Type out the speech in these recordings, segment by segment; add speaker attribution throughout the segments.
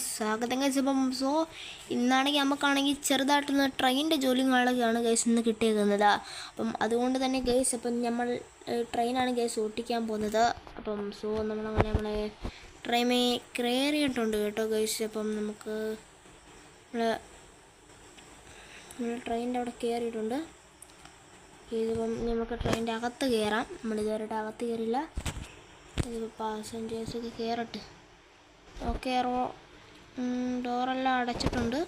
Speaker 1: സ്വാഗതം ഗൈസ്. അപ്പം ഇന്നാണെങ്കിൽ നമുക്കാണെങ്കിൽ ചെറുതായിട്ടൊന്ന് ട്രെയിനിൻ്റെ ജോലികളൊക്കെയാണ് ഗൈസ് ഇന്ന് കിട്ടിയേക്കുന്നത്. അപ്പം അതുകൊണ്ട് തന്നെ ഗൈസ് അപ്പം നമ്മൾ ട്രെയിനാണ് ഗൈസ് ഓട്ടിക്കാൻ പോകുന്നത്. അപ്പം നമ്മളെ ട്രെയിനെ കയറിയിട്ടുണ്ട് കേട്ടോ ഗൈസ്. അപ്പം നമുക്ക് ട്രെയിനിൻ്റെ അവിടെ കയറിയിട്ടുണ്ട്. ഇതിപ്പം നമുക്ക് ട്രെയിനിൻ്റെ അകത്ത് കയറാം. നമ്മളിതുവരെയായിട്ട് അകത്ത് കയറിയില്ല. ഇതിപ്പോൾ പാസഞ്ചേഴ്സൊക്കെ കയറട്ടെ. ഓക്കെ, ഡോറെല്ലാം അടച്ചിട്ടുണ്ട്.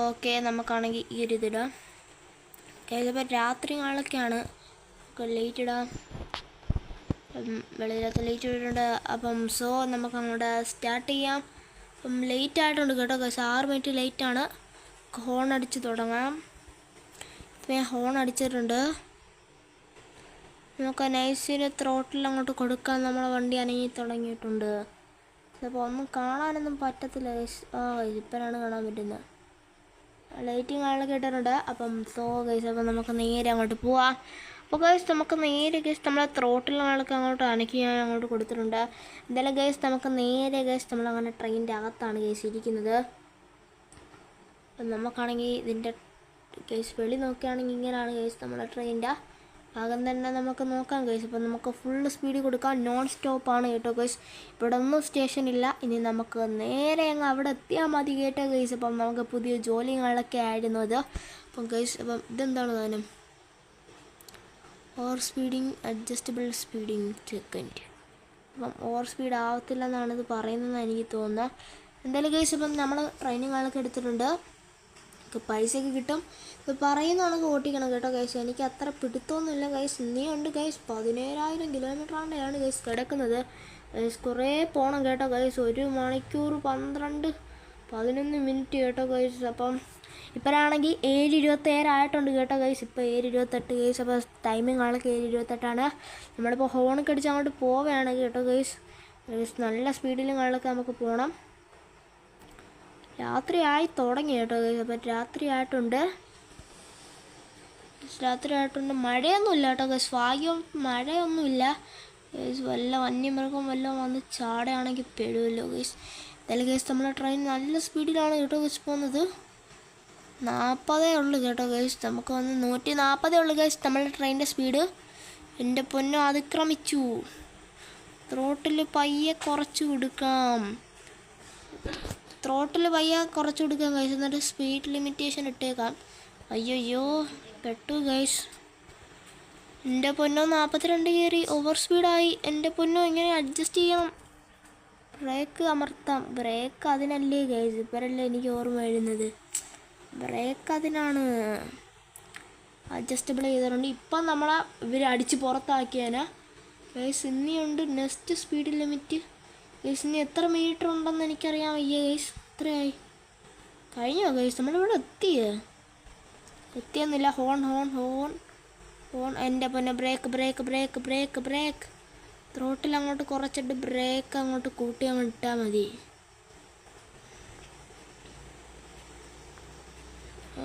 Speaker 1: ഓക്കെ, നമുക്കാണെങ്കിൽ ഈ ഒരു ഇതിടാം. ഇതിപ്പോൾ രാത്രികളൊക്കെയാണ്, ലൈറ്റ് ഇടാം. വെളിയിലത്തെ ലൈറ്റ് ഇട്ടിട്ടുണ്ട്. അപ്പം നമുക്ക് അങ്ങോട്ട് സ്റ്റാർട്ട് ചെയ്യാം. അപ്പം ലേറ്റ് ആയിട്ടുണ്ട് കേട്ടോ ഗൈസ്. 6 മിനിറ്റ് ലേറ്റാണ്. ഹോൺ അടിച്ച് തുടങ്ങാം. ഇപ്പം ഞാൻ ഹോൺ അടിച്ചിട്ടുണ്ട്. നമുക്ക് നൈസിന് ത്രോട്ടിൽ അങ്ങോട്ട് കൊടുക്കാൻ നമ്മളെ വണ്ടി അനങ്ങി തുടങ്ങിയിട്ടുണ്ട്. അപ്പോൾ ഒന്നും കാണാനൊന്നും പറ്റത്തില്ല ഗൈസ്. ഇപ്പോഴാണ് കാണാൻ പറ്റുന്നത്. ലൈറ്റിങ്ങാളൊക്കെ ഇട്ടിട്ടുണ്ട്. അപ്പം ഗൈസ് അപ്പം നമുക്ക് നേരെ അങ്ങോട്ട് പോവാം. അപ്പോൾ ഗൈസ് നമുക്ക് നേരെ ഗൈസ് നമ്മളെ ത്രോട്ടിലാളൊക്കെ അങ്ങോട്ട് അനക്കി ഞാൻ അങ്ങോട്ട് കൊടുത്തിട്ടുണ്ട്. എന്തായാലും ഗൈസ് നമുക്ക് നേരെ ഗൈസ് നമ്മളങ്ങനെ ട്രെയിനിൻ്റെ അകത്താണ് ഗൈസ് ഇരിക്കുന്നത്. അപ്പം നമുക്കാണെങ്കിൽ ഇതിൻ്റെ ഗൈസ് വെളി നോക്കുകയാണെങ്കിൽ ഇങ്ങനെയാണ് ഗൈസ് നമ്മളെ ട്രെയിനിൻ്റെ അകം തന്നെ നമുക്ക് നോക്കാം ഗൈസ്. അപ്പം നമുക്ക് ഫുള്ള് സ്പീഡിൽ കൊടുക്കാം. നോൺ സ്റ്റോപ്പാണ് കേട്ടോ ഗൈസ്. ഇവിടെ ഒന്നും സ്റ്റേഷൻ ഇല്ല. ഇനി നമുക്ക് നേരെ അങ്ങ് അവിടെ എത്തിയാൽ മതി കേട്ടോ ഗൈസ്. അപ്പം നമുക്ക് പുതിയ ജോലികളൊക്കെ ആയിരുന്നു അത്. അപ്പം ഗൈസ് അപ്പം ഇതെന്താണ് താനും over speeding adjustable speeding second. അപ്പം ഓവർ സ്പീഡ് ആവത്തില്ല എന്നാണ് ഇത് പറയുന്നതെന്ന് എനിക്ക് തോന്നുന്നത്. എന്തായാലും ഗൈസ് ഇപ്പം നമ്മൾ ട്രെയിനിങ്ങുകളൊക്കെ എടുത്തിട്ടുണ്ട്. പൈസയൊക്കെ കിട്ടും. ഇത് പറയുന്നതാണെങ്കിൽ ഓട്ടിക്കണം കേട്ടോ ഗൈസ്. എനിക്ക് അത്ര പിടുത്തമൊന്നുമില്ല ഗൈസ്. ഇനിയുണ്ട് ഗൈസ്. 17,000 കിലോമീറ്ററാണ് ഗൈസ് കിടക്കുന്നത്. ഗൈസ് കുറേ പോകണം കേട്ടോ ഗൈസ്. 1 മണിക്കൂർ 11 മിനിറ്റ് കേട്ടോ ഗൈസ്. അപ്പം ഇപ്പോഴാണെങ്കിൽ 7:27 ആയിട്ടുണ്ട് കേട്ടോ ഗൈസ്. ഇപ്പോൾ 7:28 ഗൈസ്. അപ്പോൾ ടൈമിംഗ് ആളൊക്കെ 7:28ആണ്. നമ്മളിപ്പോൾ ഹോണൊക്കെ അടിച്ച് അങ്ങോട്ട് പോവുകയാണ് കേട്ടോ ഗൈസ്. നല്ല സ്പീഡിലും ആളൊക്കെ നമുക്ക് പോകണം. രാത്രിയായി തുടങ്ങി കേട്ടോ ഗൈസ്. അപ്പം രാത്രിയായിട്ടുണ്ട്. മഴയൊന്നുമില്ല കേട്ടോ ഗൈസ്. ഭാഗ്യം മഴയൊന്നുമില്ല ഗൈസ്. വല്ല വന്യമൃഗം വല്ലതും വന്ന് ചാടയാണെങ്കിൽ പെടുമല്ലോ ഗൈസ്. എന്തായാലും ഗൈസ് നമ്മളെ ട്രെയിൻ നല്ല സ്പീഡിലാണ് കേട്ടോ ഗൈസ് പോകുന്നത്. 40 ഉള്ളു കേട്ടോ ഗൈസ്. നമുക്ക് 140 ഉള്ളു ഗൈസ് നമ്മളുടെ ട്രെയിനിൻ്റെ സ്പീഡ്. എൻ്റെ പൊന്നോ അതിക്രമിച്ചു. ത്രോട്ടിൽ പയ്യെ കുറച്ച് കൊടുക്കാം. ഗൈസ്. എന്നിട്ട് സ്പീഡ് ലിമിറ്റേഷൻ ഇട്ടേക്കാം. അയ്യോ പെട്ടു ഗൈസ്. എൻ്റെ പൊന്നോ 42 കയറി. ഓവർ സ്പീഡായി. എൻ്റെ പൊന്നോ ഇങ്ങനെ അഡ്ജസ്റ്റ് ചെയ്യണം. ബ്രേക്ക് അമർത്താം. ബ്രേക്ക് അതിനല്ലേ ഗൈസ്. ഇപ്പോഴല്ലേ എനിക്ക് ഓർമ്മ വരുന്നത്. ബ്രേക്ക് അതിനാണ്. അഡ്ജസ്റ്റബിൾ ചെയ്തിട്ടുണ്ട്. ഇപ്പം നമ്മളെ ഇവർ അടിച്ച് പുറത്താക്കിയാനാ ഗൈസ്. ഇനിയുണ്ട് നെക്സ്റ്റ് സ്പീഡ് ലിമിറ്റ് ഗൈസ്. ഇനി എത്ര മീറ്റർ ഉണ്ടെന്ന് എനിക്കറിയാൻ വയ്യ ഗൈസ്. എത്രയായി കഴിഞ്ഞോ ഗൈസ്? നമ്മളിവിടെ എത്തിയെന്നില്ല. ഹോൺ എൻ്റെ പൊന്നെ. ബ്രേക്ക്. ത്രോട്ടിൽ അങ്ങോട്ട് കുറച്ചിട്ട് ബ്രേക്ക് അങ്ങോട്ട് കൂട്ടി അങ്ങ് ഇട്ടാൽ മതി.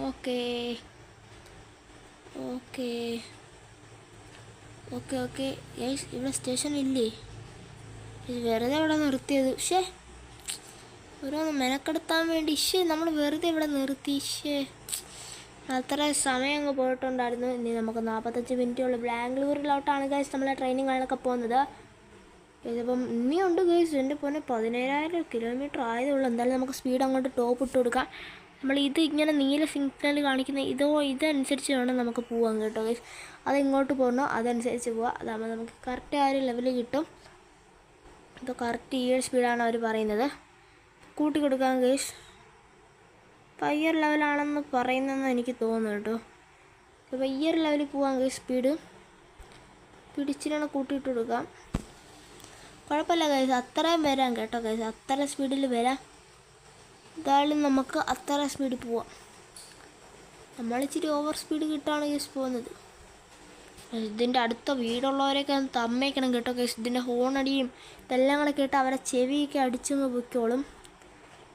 Speaker 1: Okay guys. ഇവിടെ സ്റ്റേഷൻ ഇല്ലേ? വെറുതെ ഇവിടെ നിർത്തിയത്. ഓരോന്ന് മെനക്കെടുത്താൻ വേണ്ടി നമ്മൾ വെറുതെ ഇവിടെ നിർത്തി. അത്ര സമയം അങ്ങ് പോയിട്ടുണ്ടായിരുന്നു. ഇനി നമുക്ക് 45 മിനിറ്റുള്ളൂ. ബാംഗ്ലൂരിലോട്ടാണ് ഗൈസ് നമ്മളെ ട്രെയിനിങ്ങുകളൊക്കെ പോകുന്നത്. ഇതിപ്പം ഇനിയുണ്ട് ഗൈസ്. എൻ്റെ പോലെ 17,000 കിലോമീറ്റർ ആയതുള്ളൂ. എന്തായാലും നമുക്ക് സ്പീഡ് അങ്ങോട്ട് ടോപ്പ് ഇട്ട് കൊടുക്കാം. ഇത് ഇങ്ങനെ നീല സിഗ്നൽ കാണിക്കുന്ന ഇതനുസരിച്ച് വേണം നമുക്ക് പോകാൻ കേട്ടോ ഗൈസ്. അതെങ്ങോട്ട് പോകണോ അതനുസരിച്ച് പോവാം. അതാകുമ്പോൾ നമുക്ക് കറക്റ്റ് ആ ഒരു ലെവലിൽ കിട്ടും. ഇപ്പോൾ കറക്റ്റ് ഈ ഒരു സ്പീഡാണ് അവർ പറയുന്നത്. കൂട്ടി കൊടുക്കാം ഗൈസ്. ഇപ്പോൾ ഈ ഒരു ലെവലാണെന്ന് പറയുന്നതെന്ന് എനിക്ക് തോന്നുന്നു കേട്ടോ. ഇപ്പോൾ ഈ ഒരു ലെവലിൽ പോകാം ഗൈസ്. സ്പീഡ് പിടിച്ചിട്ടാണ് കൂട്ടിയിട്ട് കൊടുക്കാം. കുഴപ്പമില്ല ഗൈസ്. അത്രയും വരാം കേട്ടോ ഗൈസ്. അത്ര സ്പീഡിൽ വരാം. എന്തായാലും നമുക്ക് അത്ര സ്പീഡിൽ പോവാം. നമ്മളിച്ചിരി ഓവർ സ്പീഡ് കിട്ടാണ് ഗൈസ് പോകുന്നത്. ഇതിൻ്റെ അടുത്ത വീടുള്ളവരെയൊക്കെ ഒന്ന് തമ്മേക്കണം കേട്ടോ ഗൈസ്. ഇതിൻ്റെ ഹോണടിയും ഇതെല്ലാം കൂടെ കേട്ട് അവരെ ചെവിയൊക്കെ അടിച്ചങ്ങ് പൊയ്ക്കോളും.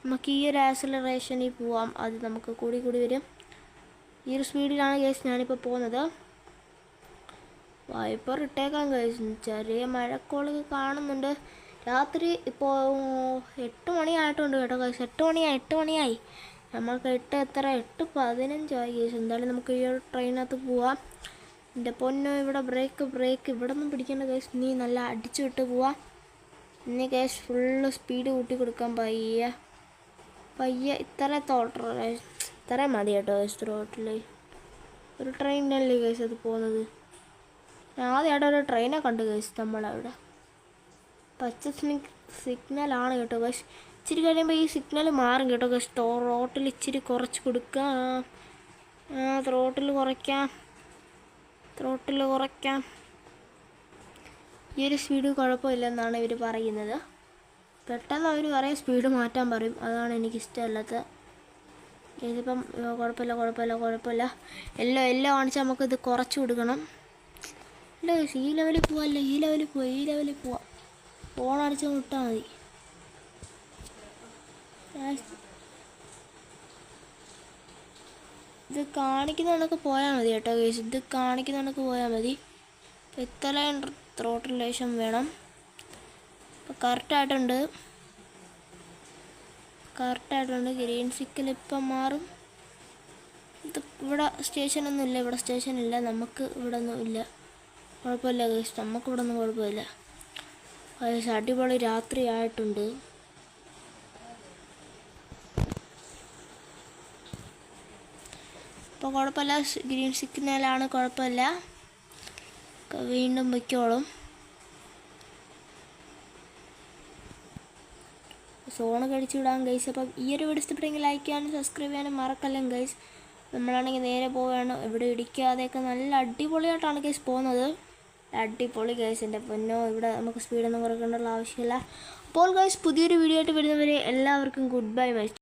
Speaker 1: നമുക്ക് ഈ ഒരു ആക്സിലറേഷനിൽ പോവാം. അത് നമുക്ക് കൂടി വരും. ഈ ഒരു സ്പീഡിലാണ് ഗൈസ് ഞാനിപ്പോൾ പോകുന്നത്. വൈപ്പർ ഇട്ടേക്കാം ഗൈസ്. ചെറിയ മഴക്കോളൊക്കെ കാണുന്നുണ്ട്. രാത്രി ഇപ്പോൾ 8 മണിയായിട്ടുണ്ട് കേട്ടോ ഗൈസ്. 8 മണിയായി. നമ്മൾക്ക് 8:15 ഗൈസ്. എന്തായാലും നമുക്ക് ഈ ഒരു ട്രെയിനകത്ത് പോവാം. എൻ്റെ പൊന്നോ, ഇവിടെ ബ്രേക്ക് ഇവിടെ ഒന്നും പിടിക്കേണ്ട ഗൈസ്. നീ നല്ല അടിച്ചു വിട്ട് പോവാം. ഇനി ഗൈസ് ഫുള്ള് സ്പീഡ് കൂട്ടി കൊടുക്കാം. പയ്യെ ഇത്രയും മതി കേട്ടോ ഗൈസ്. റോട്ടിൽ ഒരു ട്രെയിനല്ലേ ഗൈസ് അത് പോകുന്നത്. ഞാൻ ആദ്യമായിട്ട് ഒരു ട്രെയിനെ കണ്ടു ഗൈസ്. നമ്മളവിടെ പച്ച സിഗ്നലാണ് കേട്ടോ ഗൈസ്. ഇച്ചിരി കഴിയുമ്പോൾ ഈ സിഗ്നൽ മാറും കേട്ടോ ഗൈസ്. റോട്ടിൽ ഇച്ചിരി കുറച്ച് കൊടുക്കാം. ത്രോട്ടിൽ കുറയ്ക്കാം. ഈ ഒരു സ്പീഡ് കുഴപ്പമില്ലെന്നാണ് ഇവർ പറയുന്നത്. പെട്ടെന്ന് അവർ പറയും സ്പീഡ് മാറ്റാൻ പറയും. അതാണ് എനിക്കിഷ്ടമല്ലാത്ത. ഇതിപ്പം കുഴപ്പമില്ല. എല്ലാം കാണിച്ചാൽ നമുക്കിത് കുറച്ച് കൊടുക്കണം. ഇല്ല ഗൈസ്, ഈ ലെവലിൽ പോവാം. ഫോൺ അടിച്ച് വിട്ടാൽ മതി. ഇത് കാണിക്കുന്ന കണക്ക് പോയാൽ മതി കേട്ടോ ഗൈസ്. പോയാൽ മതി. ഇപ്പം ഇത്രയും ത്രോട്ടിൽ ലേശം വേണം. ഇപ്പം കറക്റ്റായിട്ടുണ്ട്. ഗ്രീൻ സിഗ്നൽ ഇപ്പം മാറും. ഇത് ഇവിടെ സ്റ്റേഷനില്ല. നമുക്ക് ഇവിടെ ഒന്നും ഇല്ല. കുഴപ്പമില്ല ഗൈസ്, നമുക്കിവിടെ ഒന്നും കുഴപ്പമില്ല ഗൈസ്. അടിപൊളി രാത്രി ആയിട്ടുണ്ട്. ഇപ്പോൾ കുഴപ്പമില്ല. ഗ്രീൻ സിഗ്നലാണ്, കുഴപ്പമില്ല. വീണ്ടും വയ്ക്കോളും. സോണ് കഴിച്ചു വിടാം ഗൈസ്. അപ്പം ഈ ഒരു വീഡിയോ ഇഷ്ടപ്പെട്ടെങ്കിൽ ലൈക്ക് ചെയ്യാനും സബ്സ്ക്രൈബ് ചെയ്യാനും മറക്കല്ലേ ഗൈസ്. നമ്മളാണെങ്കിൽ നേരെ പോവുകയാണ്. ഇവിടെ ഇടിക്കാതെയൊക്കെ നല്ല അടിപൊളിയായിട്ടാണ് ഗൈസ് പോകുന്നത്. അടിപൊളി ഗൈസ്. എൻ്റെ പൊന്നോ, ഇവിടെ നമുക്ക് സ്പീഡൊന്നും കുറയ്ക്കേണ്ടുള്ള ആവശ്യമില്ല. അപ്പോൾ ഗൈസ് പുതിയൊരു വീഡിയോ ആയിട്ട് വരുന്നവരെ എല്ലാവർക്കും ഗുഡ് ബൈ.